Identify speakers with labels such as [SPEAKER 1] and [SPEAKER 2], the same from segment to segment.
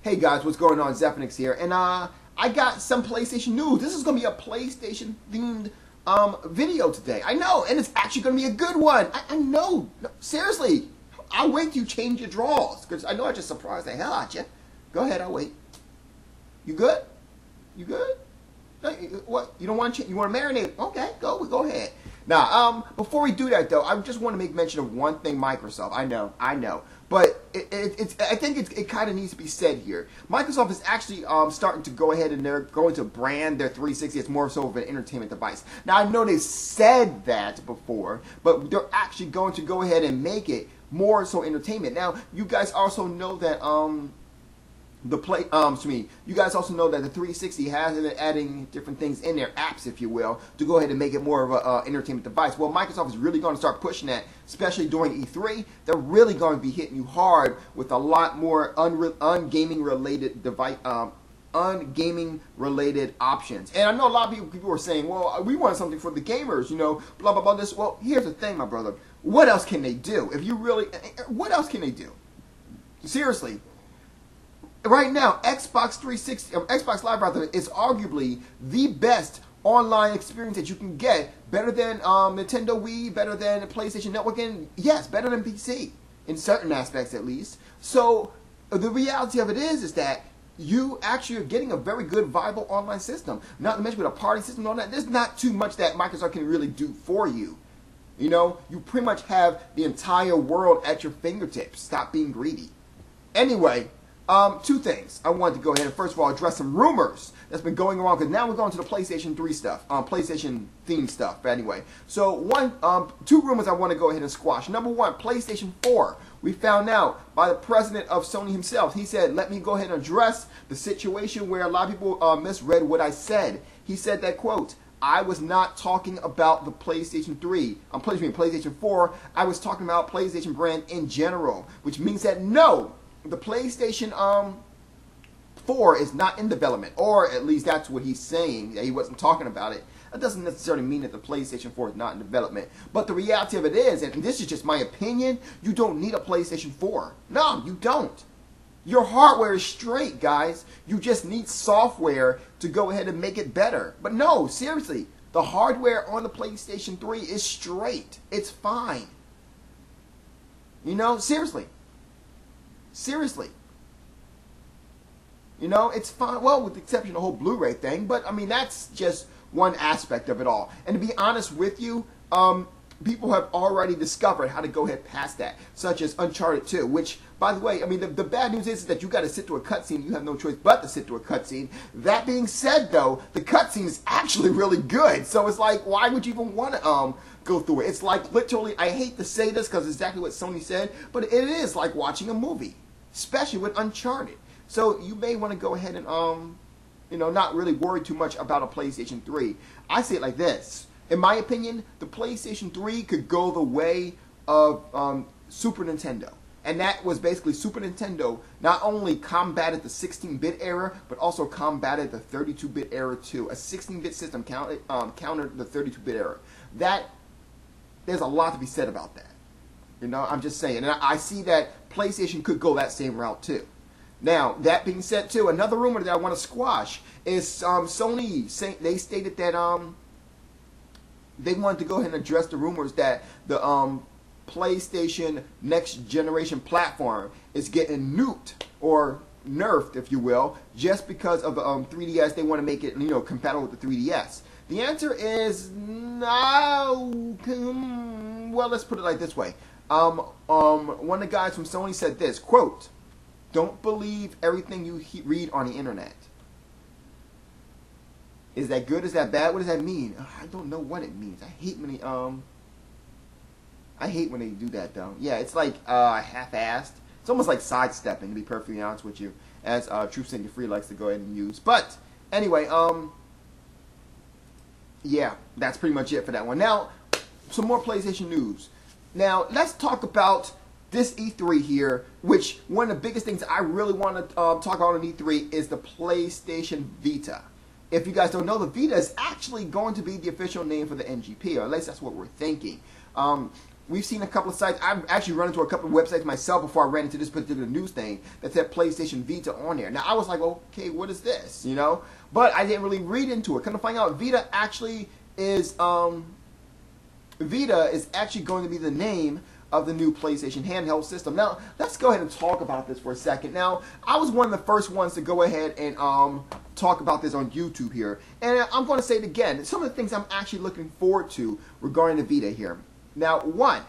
[SPEAKER 1] Hey guys, what's going on? Zephyrnix here, and I got some PlayStation news. This is gonna be a PlayStation themed video today. I know, and it's actually gonna be a good one. I know. No, seriously, I'll wait till you change your draws, because I know I just surprised the hell out you. Go ahead, I'll wait. You good? You good? What? You don't want to change? You want to marinate? Okay, go ahead. Now, before we do that though, I just want to make mention of one thing. Microsoft. I know. But I think it kind of needs to be said here. Microsoft is actually starting to go ahead and they're going to brand their 360 as more so of an entertainment device. Now I know they said that before, but they're actually going to go ahead and make it more so entertainment. Now you guys also know that you guys also know that the 360 has been adding different things in their apps, if you will, to go ahead and make it more of an entertainment device. Well, Microsoft is really going to start pushing that, especially during E3. They're really going to be hitting you hard with a lot more ungaming related options. And I know a lot of people are saying, well, we want something for the gamers, you know, blah, blah, blah, this. Well, here's the thing, my brother. What else can they do? What else can they do? Seriously. Right now, Xbox Live rather, is arguably the best online experience that you can get. Better than Nintendo Wii, better than PlayStation Network, and yes, better than PC in certain aspects at least. So the reality of it is that you actually are getting a very good, viable online system. Not to mention with a party system and all that, there's not too much that Microsoft can really do for you. You know, you pretty much have the entire world at your fingertips. Stop being greedy. Anyway. Two things. I wanted to go ahead and first of all address some rumors that's been going around, because now we're going to the PlayStation 3 stuff, PlayStation themed stuff. But anyway, so two rumors I want to go ahead and squash. Number one, PlayStation 4. We found out by the president of Sony himself. He said, "Let me go ahead and address the situation where a lot of people misread what I said." He said that, quote, "I was not talking about the PlayStation 3. PlayStation 4. I was talking about PlayStation brand in general," which means that no. The PlayStation 4 is not in development, or at least that's what he's saying, that he wasn't talking about it. That doesn't necessarily mean that the PlayStation 4 is not in development. But the reality of it is, and this is just my opinion, you don't need a PlayStation 4. No, you don't. Your hardware is straight, guys. You just need software to go ahead and make it better. But no, seriously, the hardware on the PlayStation 3 is straight. It's fine. You know, seriously. Seriously. You know, it's fine. Well, with the exception of the whole Blu-ray thing. But, I mean, that's just one aspect of it all. And to be honest with you, people have already discovered how to go ahead past that. Such as Uncharted 2. Which, by the way, I mean, the bad news is that you got to sit through a cutscene. You have no choice but to sit through a cutscene. That being said, though, the cutscene is actually really good. So it's like, why would you even want to go through it? It's like, literally, I hate to say this because it's exactly what Sony said, but it is like watching a movie. Especially with Uncharted. So you may want to go ahead and, you know, not really worry too much about a PlayStation 3. I say it like this. In my opinion, the PlayStation 3 could go the way of Super Nintendo. And that was basically Super Nintendo not only combated the 16-bit era, but also combated the 32-bit era too. A 16-bit system countered the 32-bit era. There's a lot to be said about that. You know, I'm just saying. And I see that PlayStation could go that same route too. Now, that being said too, another rumor that I want to squash is Sony. They stated that they wanted to go ahead and address the rumors that the PlayStation next generation platform is getting nuked or nerfed, if you will, just because of the 3DS. They want to make it, you know, compatible with the 3DS. The answer is no. Well, let's put it like this way. One of the guys from Sony said this, quote, "Don't believe everything you read on the internet." Is that good? Is that bad? What does that mean? I don't know what it means. I hate when they do that though. Yeah, it's like half-assed. It's almost like sidestepping, to be perfectly honest with you, as Truth Set You Free likes to go ahead and use. But anyway, yeah, that's pretty much it for that one. Now, some more PlayStation news. Now, let's talk about this E3 here, which one of the biggest things I really want to talk about on E3 is the PlayStation Vita. If you guys don't know, the Vita is actually going to be the official name for the NGP, or at least that's what we're thinking. we've seen a couple of sites. I've actually run into a couple of websites myself before I ran into this particular news thing that said PlayStation Vita on there. Now, I was like, okay, what is this, you know? But I didn't really read into it. Come to find out, Vita actually is, Vita is actually going to be the name of the new PlayStation handheld system. Now, let's go ahead and talk about this for a second. Now, I was one of the first ones to go ahead and talk about this on YouTube here. And I'm going to say it again. Some of the things I'm actually looking forward to regarding the Vita here. Now, one,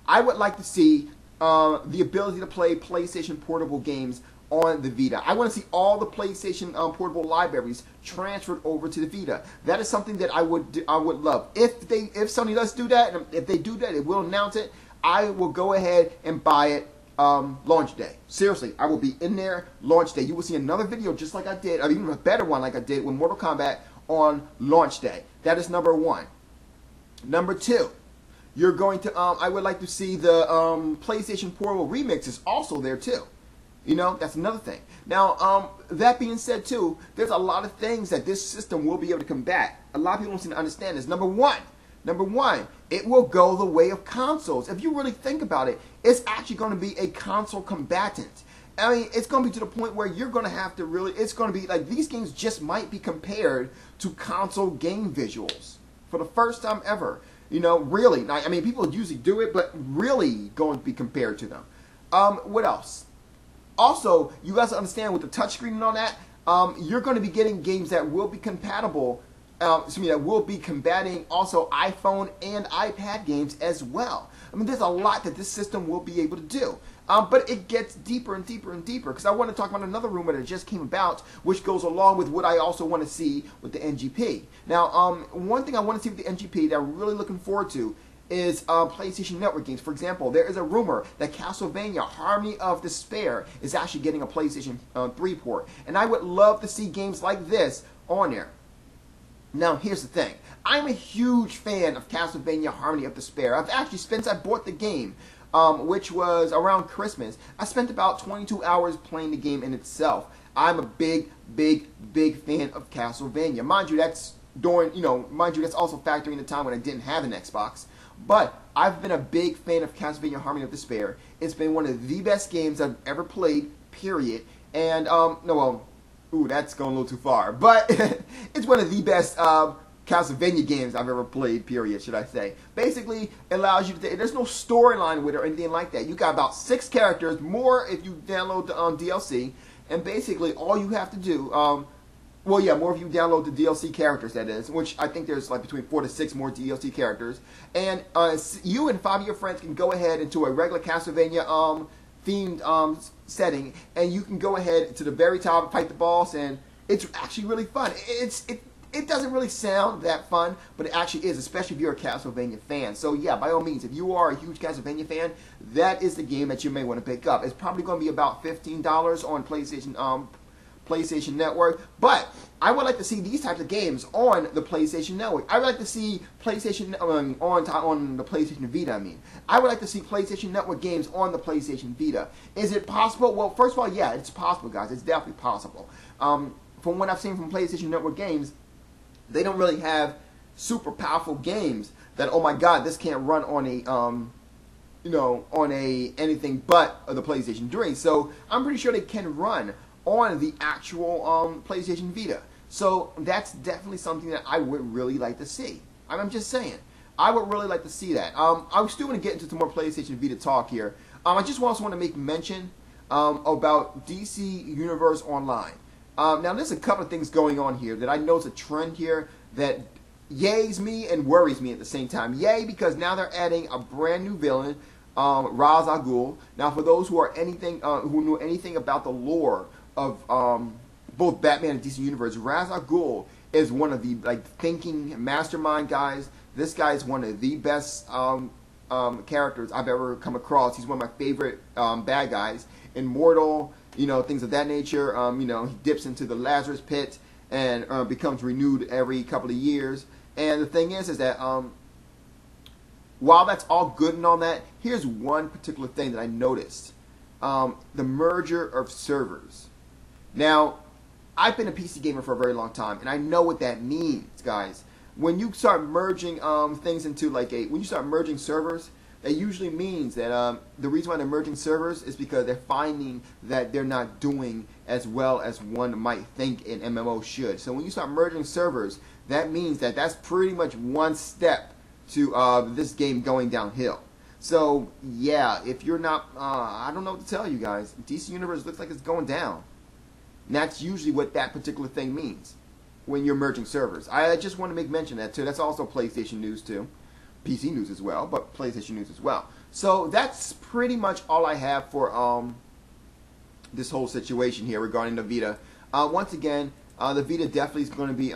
[SPEAKER 1] I would like to see the ability to play PlayStation portable games on the Vita. I want to see all the PlayStation portable libraries transferred over to the Vita. That is something that I would love. If Sony does do that, and if they do that, it will announce it. I will go ahead and buy it launch day. Seriously, I will be in there launch day. You will see another video just like I did, or even a better one like I did with Mortal Kombat on launch day. That is number one. Number two, you're going to, I would like to see the PlayStation Portable remixes also there too. You know, that's another thing. Now, that being said too, there's a lot of things that this system will be able to combat. A lot of people don't seem to understand this. Number one, it will go the way of consoles. If you really think about it, it's actually going to be a console combatant. I mean, it's going to be to the point where you're going to have to really, it's going to be like these games just might be compared to console game visuals for the first time ever. You know, really. I mean, people usually do it, but really going to be compared to them. What else? Also, you guys understand with the touchscreen and all that, you're going to be getting games that will be compatible, that will be combating also iPhone and iPad games as well. I mean, there's a lot that this system will be able to do. But it gets deeper and deeper and deeper, because I want to talk about another rumor that just came about, which goes along with what I also want to see with the NGP. Now, one thing I want to see with the NGP that I'm really looking forward to is PlayStation Network games. For example, there is a rumor that Castlevania Harmony of Despair is actually getting a PlayStation 3 port. And I would love to see games like this on there. Now, here's the thing. I'm a huge fan of Castlevania Harmony of Despair. I've actually, since I bought the game, which was around Christmas, I spent about 22 hours playing the game in itself. I'm a big fan of Castlevania. Mind you, that's during, that's also factoring the time when I didn't have an Xbox. But I've been a big fan of Castlevania Harmony of Despair. It's been one of the best games I've ever played, period. And, that's going a little too far. But it's one of the best Castlevania games I've ever played, period, should I say. Basically, it allows you to, there's no storyline with it or anything like that. You got about 6 characters, more if you download the DLC. And basically, all you have to do, more if you download the DLC characters, that is, which I think there's like between 4 to 6 more DLC characters. And you and 5 of your friends can go ahead into a regular Castlevania themed setting, and you can go ahead to the very top and fight the boss, and it's actually really fun. It doesn't really sound that fun, but it actually is, especially if you're a Castlevania fan. So yeah, by all means, if you are a huge Castlevania fan, that is the game that you may want to pick up. It's probably going to be about $15 on PlayStation Network, but I would like to see these types of games on the PlayStation Network. I would like to see PlayStation on the PlayStation Vita. I would like to see PlayStation Network games on the PlayStation Vita. Is it possible? Well, first of all, yeah, it's possible, guys. It's definitely possible. From what I've seen from PlayStation Network games, they don't really have super powerful games that, oh my God, this can't run on a anything but the PlayStation 3. So I'm pretty sure they can run on the actual PlayStation Vita. So that's definitely something that I would really like to see. I'm just saying. I would really like to see that. I still want to get into some more PlayStation Vita talk here. I just also want to make mention about DC Universe Online. Now, there's a couple of things going on here that I know is a trend here that yays me and worries me at the same time. Yay, because now they're adding a brand new villain, Ra's al Ghul. Now, for those who know anything about the lore of both Batman and DC Universe, Ra's al Ghul is one of the thinking mastermind guys. This guy is one of the best characters I've ever come across. He's one of my favorite bad guys. Immortal, things of that nature. He dips into the Lazarus pit and becomes renewed every couple of years. And the thing is that while that's all good and all that, here's one particular thing that I noticed. The merger of servers. Now, I've been a PC gamer for a very long time, and I know what that means, guys. When you start merging things into when you start merging servers, That usually means that the reason why they're merging servers is because they're finding that they're not doing as well as one might think an MMO should. So when you start merging servers, that means that that's pretty much one step to this game going downhill. So yeah, if you're not, I don't know what to tell you guys. DC Universe looks like it's going down. And that's usually what that particular thing means when you're merging servers. I just want to make mention of that too. That's also PlayStation news too. PC news as well, but PlayStation news as well. So that's pretty much all I have for this whole situation here regarding the Vita. Once again, the Vita definitely is going to be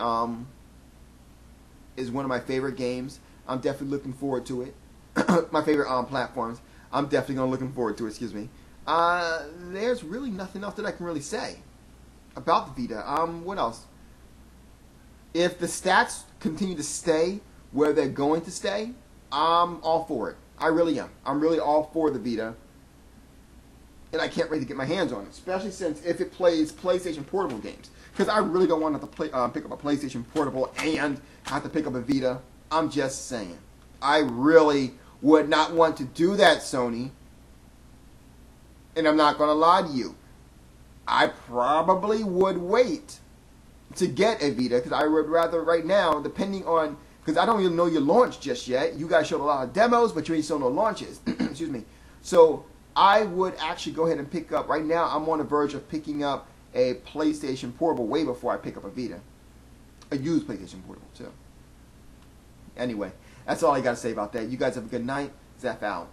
[SPEAKER 1] is one of my favorite games. I'm definitely looking forward to it. My favorite platforms. I'm definitely looking forward to it. Excuse me. There's really nothing else that I can really say about the Vita. What else? If the stats continue to stay where they're going to stay, I'm all for it. I really am. I'm really all for the Vita. And I can't wait to get my hands on it, especially since if it plays PlayStation Portable games. Because I really don't want to pick up a PlayStation Portable and have to pick up a Vita. I'm just saying. I really would not want to do that, Sony. And I'm not going to lie to you. I probably would wait to get a Vita, because I would rather right now, depending on, because I don't even know your launch just yet. You guys showed a lot of demos, but you ain't shown no launches. Excuse me. So I would actually go ahead and pick up, right now I'm on the verge of picking up a PlayStation Portable way before I pick up a Vita. A used PlayStation Portable too. Anyway, that's all I got to say about that. You guys have a good night. Zeph out.